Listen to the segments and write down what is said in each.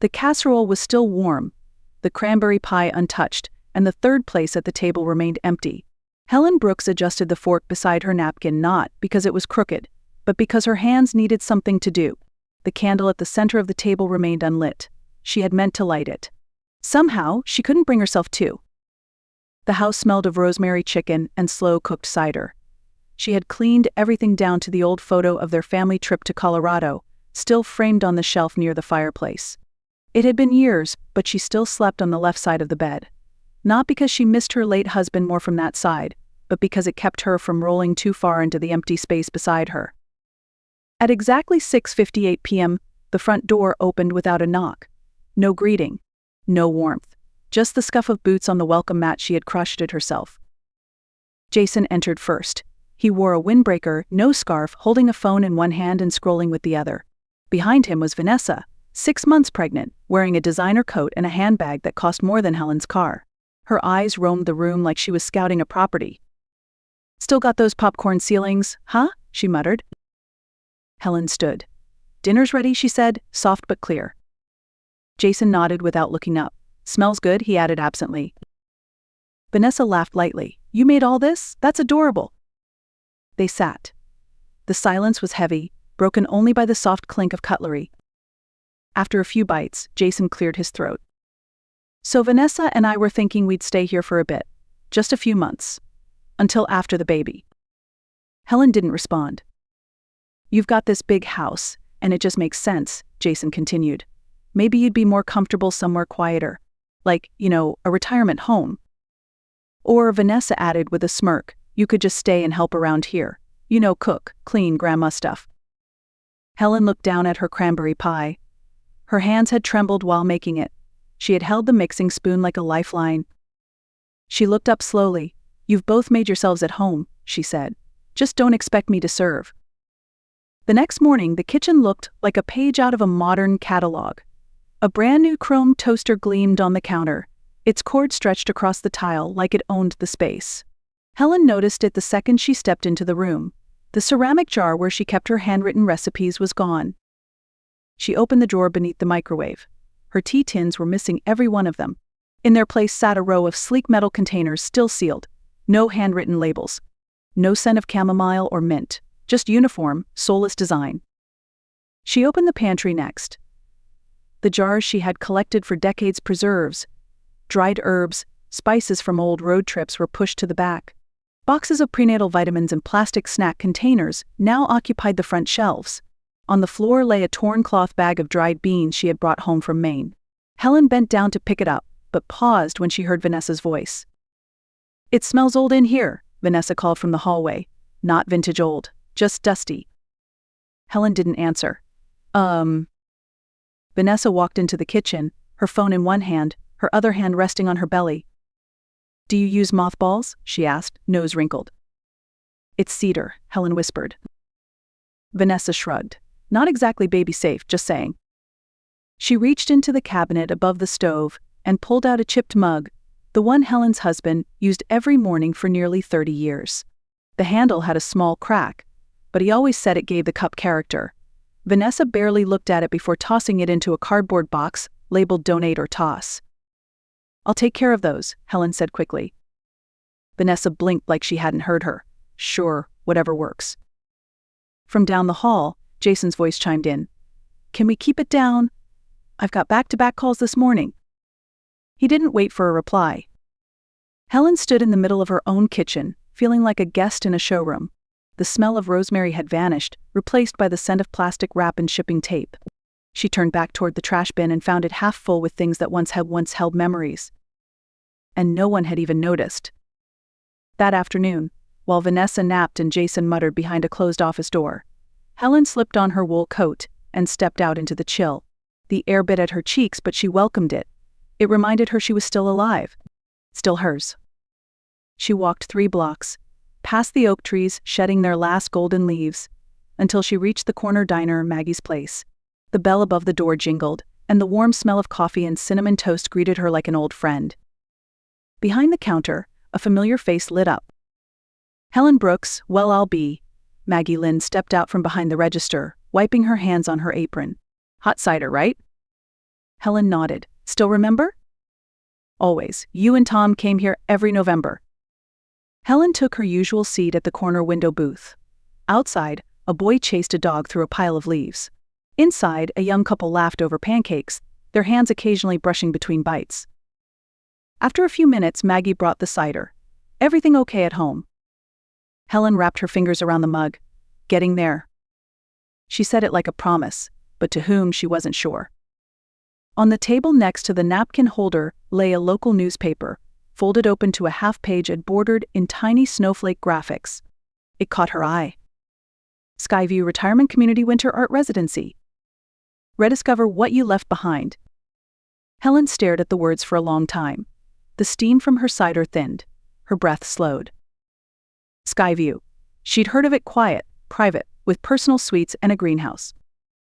The casserole was still warm, the cranberry pie untouched, and the third place at the table remained empty. Helen Brooks adjusted the fork beside her napkin not because it was crooked, but because her hands needed something to do. The candle at the center of the table remained unlit. She had meant to light it. Somehow, she couldn't bring herself to. The house smelled of rosemary chicken and slow-cooked cider. She had cleaned everything down to the old photo of their family trip to Colorado, still framed on the shelf near the fireplace. It had been years, but she still slept on the left side of the bed. Not because she missed her late husband more from that side, but because it kept her from rolling too far into the empty space beside her. At exactly 6:58 p.m., the front door opened without a knock. No greeting. No warmth. Just the scuff of boots on the welcome mat she had crushed herself. Jason entered first. He wore a windbreaker, no scarf, holding a phone in one hand and scrolling with the other. Behind him was Vanessa, 6 months pregnant, wearing a designer coat and a handbag that cost more than Helen's car. Her eyes roamed the room like she was scouting a property. "Still got those popcorn ceilings, huh?" she muttered. Helen stood. "Dinner's ready," she said, soft but clear. Jason nodded without looking up. "Smells good," he added absently. Vanessa laughed lightly. "You made all this? That's adorable." They sat. The silence was heavy, broken only by the soft clink of cutlery. After a few bites, Jason cleared his throat. "So Vanessa and I were thinking we'd stay here for a bit. Just a few months. Until after the baby." Helen didn't respond. "You've got this big house, and it just makes sense," Jason continued. "Maybe you'd be more comfortable somewhere quieter. Like, a retirement home." Or, Vanessa added with a smirk, "You could just stay and help around here. Cook, clean grandma stuff." Helen looked down at her cranberry pie. Her hands had trembled while making it. She had held the mixing spoon like a lifeline. She looked up slowly. "You've both made yourselves at home," she said. "Just don't expect me to serve." The next morning, the kitchen looked like a page out of a modern catalog. A brand new chrome toaster gleamed on the counter, its cord stretched across the tile like it owned the space. Helen noticed it the second she stepped into the room. The ceramic jar where she kept her handwritten recipes was gone. She opened the drawer beneath the microwave. Her tea tins were missing every one of them. In their place sat a row of sleek metal containers still sealed. No handwritten labels. No scent of chamomile or mint. Just uniform, soulless design. She opened the pantry next. The jars she had collected for decades, preserves, dried herbs, spices from old road trips, were pushed to the back. Boxes of prenatal vitamins and plastic snack containers now occupied the front shelves. On the floor lay a torn cloth bag of dried beans she had brought home from Maine. Helen bent down to pick it up, but paused when she heard Vanessa's voice. "It smells old in here," Vanessa called from the hallway. "Not vintage old, just dusty." Helen didn't answer. Vanessa walked into the kitchen, her phone in one hand, her other hand resting on her belly. "Do you use mothballs?" she asked, nose wrinkled. "It's cedar," Helen whispered. Vanessa shrugged. "Not exactly baby-safe, just saying." She reached into the cabinet above the stove and pulled out a chipped mug, the one Helen's husband used every morning for nearly 30 years. The handle had a small crack, but he always said it gave the cup character. Vanessa barely looked at it before tossing it into a cardboard box labeled "Donate or Toss." "I'll take care of those," Helen said quickly. Vanessa blinked like she hadn't heard her. "Sure, whatever works." From down the hall, Jason's voice chimed in. "Can we keep it down? I've got back-to-back calls this morning." He didn't wait for a reply. Helen stood in the middle of her own kitchen, feeling like a guest in a showroom. The smell of rosemary had vanished, replaced by the scent of plastic wrap and shipping tape. She turned back toward the trash bin and found it half full with things that once held memories. And no one had even noticed. That afternoon, while Vanessa napped and Jason muttered behind a closed office door, Helen slipped on her wool coat and stepped out into the chill. The air bit at her cheeks, but she welcomed it. It reminded her she was still alive. Still hers. She walked 3 blocks, past the oak trees shedding their last golden leaves, until she reached the corner diner, Maggie's Place. The bell above the door jingled, and the warm smell of coffee and cinnamon toast greeted her like an old friend. Behind the counter, a familiar face lit up. "Helen Brooks, well, I'll be." Maggie Lynn stepped out from behind the register, wiping her hands on her apron. "Hot cider, right?" Helen nodded. Still remember? Always. You and Tom came here every November. Helen took her usual seat at the corner window booth. Outside, a boy chased a dog through a pile of leaves. Inside, a young couple laughed over pancakes, their hands occasionally brushing between bites. After a few minutes, Maggie brought the cider. Everything okay at home? Helen wrapped her fingers around the mug. Getting there. She said it like a promise, but to whom she wasn't sure. On the table next to the napkin holder lay a local newspaper, folded open to a half-page and bordered in tiny snowflake graphics. It caught her eye. Skyview Retirement Community Winter Art Residency. Rediscover what you left behind. Helen stared at the words for a long time. The steam from her cider thinned. Her breath slowed. Skyview. She'd heard of it quiet, private, with personal suites and a greenhouse.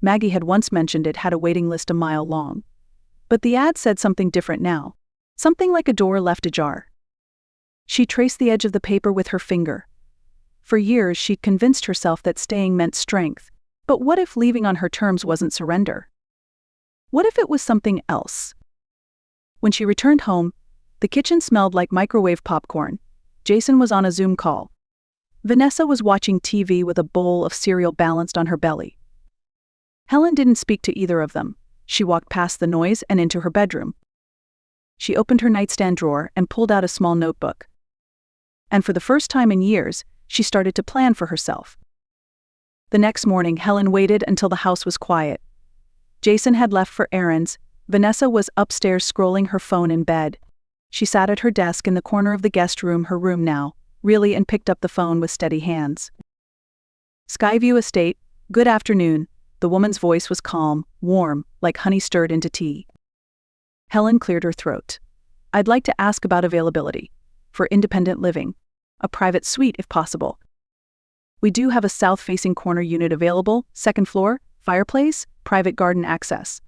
Maggie had once mentioned it had a waiting list a mile long. But the ad said something different now. Something like a door left ajar. She traced the edge of the paper with her finger. For years she'd convinced herself that staying meant strength. But what if leaving on her terms wasn't surrender? What if it was something else? When she returned home, the kitchen smelled like microwave popcorn. Jason was on a Zoom call. Vanessa was watching TV with a bowl of cereal balanced on her belly. Helen didn't speak to either of them. She walked past the noise and into her bedroom. She opened her nightstand drawer and pulled out a small notebook. And for the first time in years, she started to plan for herself. The next morning, Helen waited until the house was quiet. Jason had left for errands. Vanessa was upstairs scrolling her phone in bed. She sat at her desk in the corner of the guest room, her room now, really, and picked up the phone with steady hands. Skyview Estate, good afternoon. The woman's voice was calm, warm, like honey stirred into tea. Helen cleared her throat. I'd like to ask about availability. For independent living. A private suite if possible. We do have a south-facing corner unit available, second floor, fireplace, private garden access.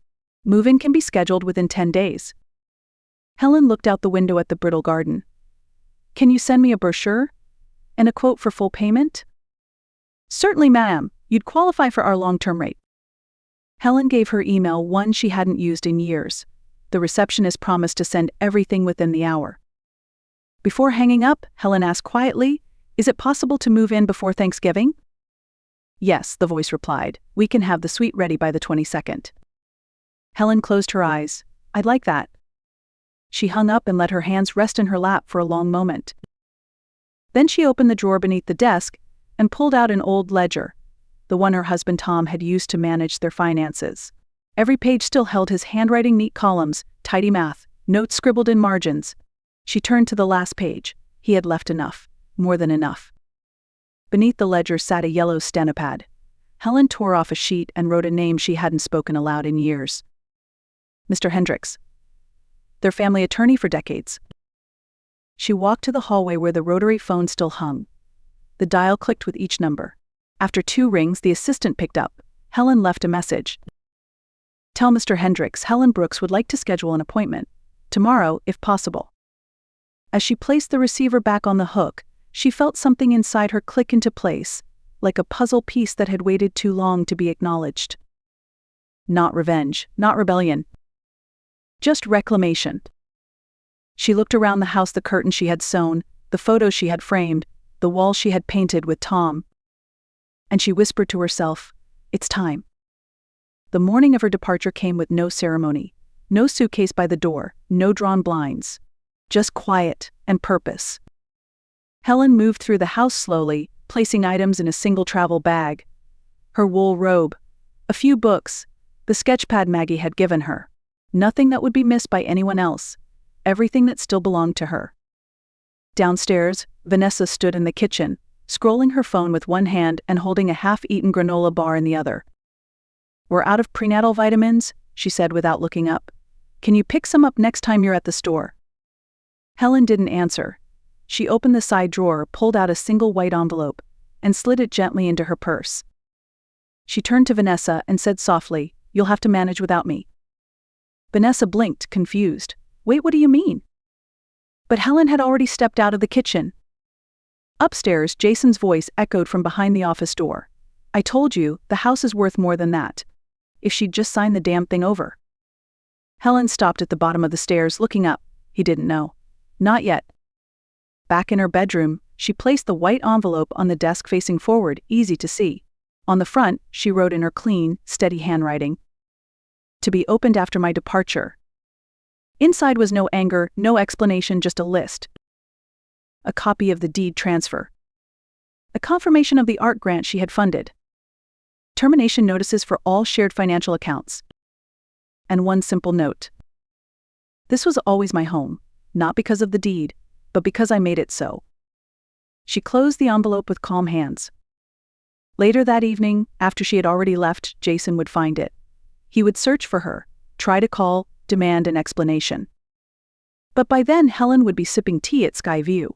Move-in can be scheduled within 10 days. Helen looked out the window at the brittle garden. Can you send me a brochure? And a quote for full payment? Certainly, ma'am. You'd qualify for our long-term rate. Helen gave her email, one she hadn't used in years. The receptionist promised to send everything within the hour. Before hanging up, Helen asked quietly, is it possible to move in before Thanksgiving? Yes, the voice replied. We can have the suite ready by the 22nd. Helen closed her eyes. I'd like that. She hung up and let her hands rest in her lap for a long moment. Then she opened the drawer beneath the desk and pulled out an old ledger, the one her husband Tom had used to manage their finances. Every page still held his handwriting, neat columns, tidy math, notes scribbled in margins. She turned to the last page. He had left enough, more than enough. Beneath the ledger sat a yellow stenopad. Helen tore off a sheet and wrote a name she hadn't spoken aloud in years. Mr. Hendricks. Their family attorney for decades. She walked to the hallway where the rotary phone still hung. The dial clicked with each number. After 2 rings, the assistant picked up. Helen left a message. Tell Mr. Hendricks Helen Brooks would like to schedule an appointment. Tomorrow, if possible. As she placed the receiver back on the hook, she felt something inside her click into place, like a puzzle piece that had waited too long to be acknowledged. Not revenge, not rebellion. Just reclamation. She looked around the house, the curtains she had sewn, the photos she had framed, the walls she had painted with Tom. And she whispered to herself, it's time. The morning of her departure came with no ceremony, no suitcase by the door, no drawn blinds. Just quiet and purpose. Helen moved through the house slowly, placing items in a single travel bag. Her wool robe, a few books, the sketchpad Maggie had given her. Nothing that would be missed by anyone else. Everything that still belonged to her. Downstairs, Vanessa stood in the kitchen, scrolling her phone with one hand and holding a half-eaten granola bar in the other. We're out of prenatal vitamins, she said without looking up. Can you pick some up next time you're at the store? Helen didn't answer. She opened the side drawer, pulled out a single white envelope, and slid it gently into her purse. She turned to Vanessa and said softly, you'll have to manage without me. Vanessa blinked, confused. Wait, what do you mean? But Helen had already stepped out of the kitchen. Upstairs, Jason's voice echoed from behind the office door. I told you, the house is worth more than that. If she'd just signed the damn thing over. Helen stopped at the bottom of the stairs, looking up. He didn't know. Not yet. Back in her bedroom, she placed the white envelope on the desk facing forward, easy to see. On the front, she wrote in her clean, steady handwriting, "To be opened after my departure." Inside was no anger, no explanation, just a list. A copy of the deed transfer. A confirmation of the art grant she had funded. Termination notices for all shared financial accounts. And one simple note. This was always my home, not because of the deed, but because I made it so. She closed the envelope with calm hands. Later that evening, after she had already left, Jason would find it. He would search for her, try to call, demand an explanation. But by then, Helen would be sipping tea at Skyview.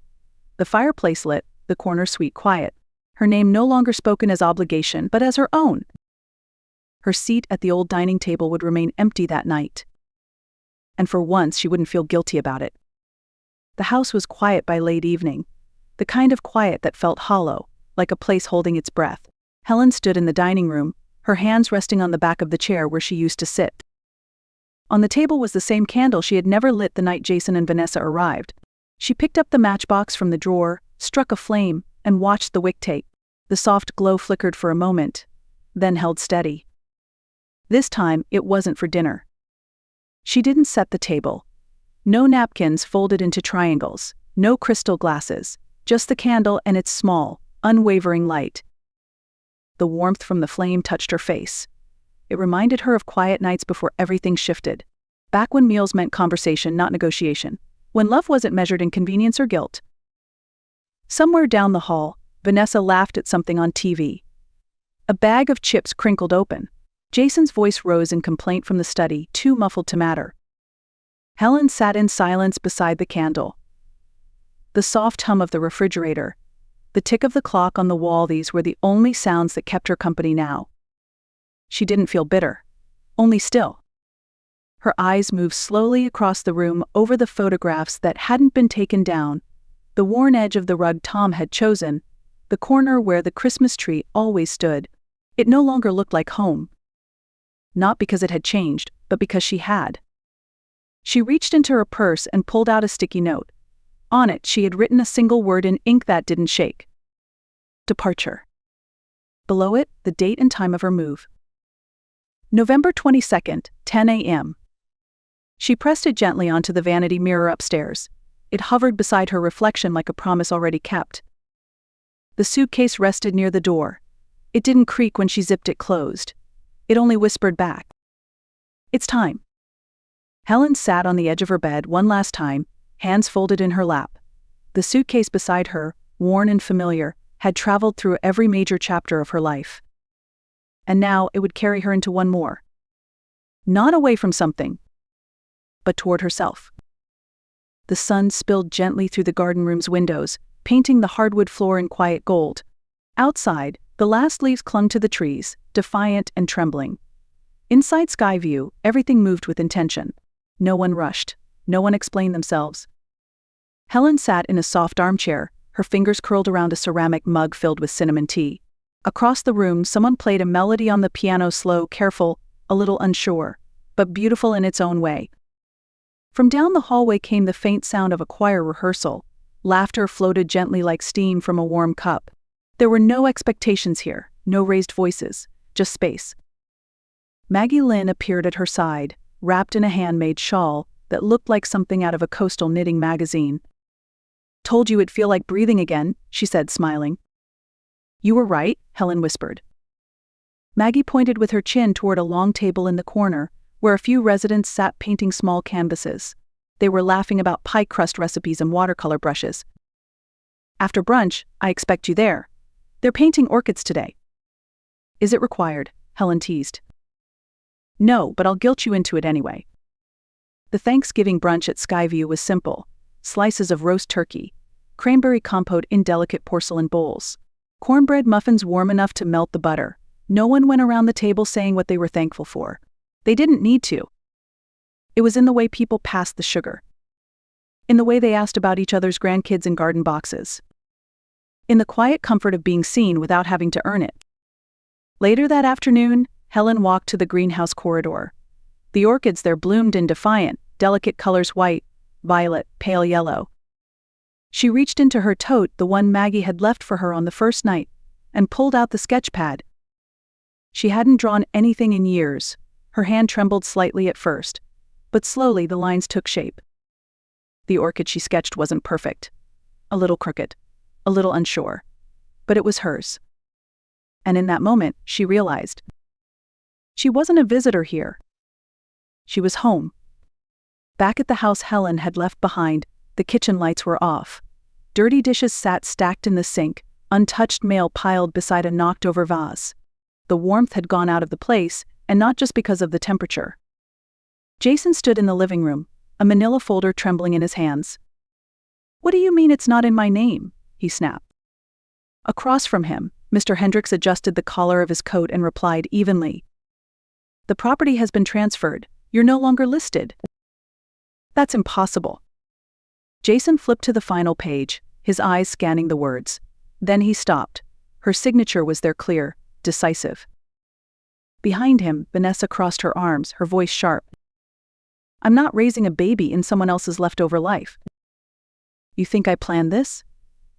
The fireplace lit, the corner suite quiet. Her name no longer spoken as obligation, but as her own. Her seat at the old dining table would remain empty that night. And for once, she wouldn't feel guilty about it. The house was quiet by late evening, the kind of quiet that felt hollow, like a place holding its breath. Helen stood in the dining room, her hands resting on the back of the chair where she used to sit. On the table was the same candle she had never lit the night Jason and Vanessa arrived. She picked up the matchbox from the drawer, struck a flame, and watched the wick take. The soft glow flickered for a moment, then held steady. This time, it wasn't for dinner. She didn't set the table. No napkins folded into triangles, no crystal glasses, just the candle and its small, unwavering light. The warmth from the flame touched her face. It reminded her of quiet nights before everything shifted. Back when meals meant conversation, not negotiation. When love wasn't measured in convenience or guilt. Somewhere down the hall, Vanessa laughed at something on TV. A bag of chips crinkled open. Jason's voice rose in complaint from the study, too muffled to matter. Helen sat in silence beside the candle. The soft hum of the refrigerator, the tick of the clock on the wall, these were the only sounds that kept her company now. She didn't feel bitter, only still. Her eyes moved slowly across the room over the photographs that hadn't been taken down, the worn edge of the rug Tom had chosen, the corner where the Christmas tree always stood. It no longer looked like home. Not because it had changed, but because she had. She reached into her purse and pulled out a sticky note. On it, she had written a single word in ink that didn't shake. Departure. Below it, the date and time of her move. November 22nd, 10 a.m. She pressed it gently onto the vanity mirror upstairs. It hovered beside her reflection like a promise already kept. The suitcase rested near the door. It didn't creak when she zipped it closed. It only whispered back. It's time. Helen sat on the edge of her bed one last time, hands folded in her lap. The suitcase beside her, worn and familiar, had traveled through every major chapter of her life. And now it would carry her into one more. Not away from something, but toward herself. The sun spilled gently through the garden room's windows, painting the hardwood floor in quiet gold. Outside, the last leaves clung to the trees, defiant and trembling. Inside Skyview, everything moved with intention. No one rushed. No one explained themselves. Helen sat in a soft armchair, her fingers curled around a ceramic mug filled with cinnamon tea. Across the room, someone played a melody on the piano, slow, careful, a little unsure, but beautiful in its own way. From down the hallway came the faint sound of a choir rehearsal. Laughter floated gently like steam from a warm cup. There were no expectations here, no raised voices, just space. Maggie Lynn appeared at her side, wrapped in a handmade shawl that looked like something out of a coastal knitting magazine. Told you it'd feel like breathing again, she said, smiling. You were right, Helen whispered. Maggie pointed with her chin toward a long table in the corner, where a few residents sat painting small canvases. They were laughing about pie crust recipes and watercolor brushes. After brunch, I expect you there. They're painting orchids today. Is it required? Helen teased. No, but I'll guilt you into it anyway. The Thanksgiving brunch at Skyview was simple. Slices of roast turkey, cranberry compote in delicate porcelain bowls, cornbread muffins warm enough to melt the butter. No one went around the table saying what they were thankful for. They didn't need to. It was in the way people passed the sugar. In the way they asked about each other's grandkids in garden boxes. In the quiet comfort of being seen without having to earn it. Later that afternoon, Helen walked to the greenhouse corridor. The orchids there bloomed in defiant, delicate colors: white, violet, pale yellow. She reached into her tote, the one Maggie had left for her on the first night, and pulled out the sketch pad. She hadn't drawn anything in years. Her hand trembled slightly at first, but slowly the lines took shape. The orchid she sketched wasn't perfect. A little crooked, a little unsure, but it was hers. And in that moment, she realized she wasn't a visitor here. She was home. Back at the house Helen had left behind, the kitchen lights were off. Dirty dishes sat stacked in the sink, untouched mail piled beside a knocked-over vase. The warmth had gone out of the place, and not just because of the temperature. Jason stood in the living room, a manila folder trembling in his hands. "What do you mean it's not in my name?" he snapped. Across from him, Mr. Hendricks adjusted the collar of his coat and replied evenly, "The property has been transferred. You're no longer listed." "That's impossible." Jason flipped to the final page, his eyes scanning the words. Then he stopped. Her signature was there, clear, decisive. Behind him, Vanessa crossed her arms, her voice sharp. "I'm not raising a baby in someone else's leftover life." "You think I planned this?"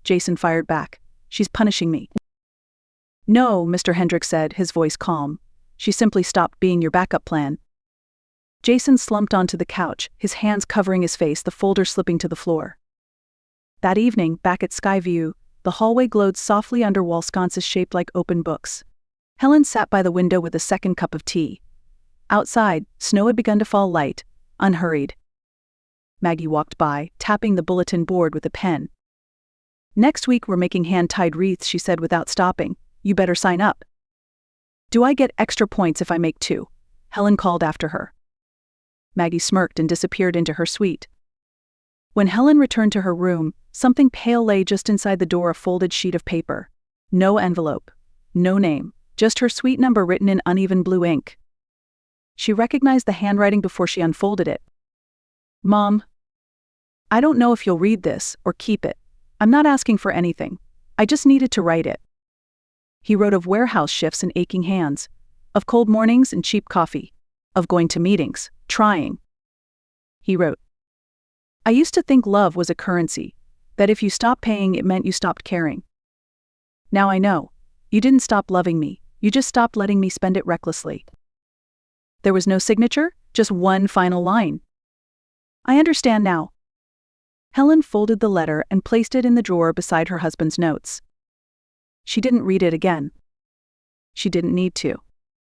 Jason fired back. "She's punishing me." "No," Mr. Hendricks said, his voice calm. "She simply stopped being your backup plan." Jason slumped onto the couch, his hands covering his face, the folder slipping to the floor. That evening, back at Skyview, the hallway glowed softly under wall sconces shaped like open books. Helen sat by the window with a second cup of tea. Outside, snow had begun to fall light, unhurried. Maggie walked by, tapping the bulletin board with a pen. "Next week we're making hand-tied wreaths," she said without stopping. "You better sign up." "Do I get extra points if I make 2? Helen called after her. Maggie smirked and disappeared into her suite. When Helen returned to her room, something pale lay just inside the door, a folded sheet of paper. No envelope. No name. Just her suite number written in uneven blue ink. She recognized the handwriting before she unfolded it. "Mom, I don't know if you'll read this or keep it. I'm not asking for anything. I just needed to write it." He wrote of warehouse shifts and aching hands, of cold mornings and cheap coffee, of going to meetings, trying. He wrote, "I used to think love was a currency, that if you stopped paying it meant you stopped caring. Now I know. You didn't stop loving me, you just stopped letting me spend it recklessly." There was no signature, just one final line. "I understand now." Helen folded the letter and placed it in the drawer beside her husband's notes. She didn't read it again. She didn't need to.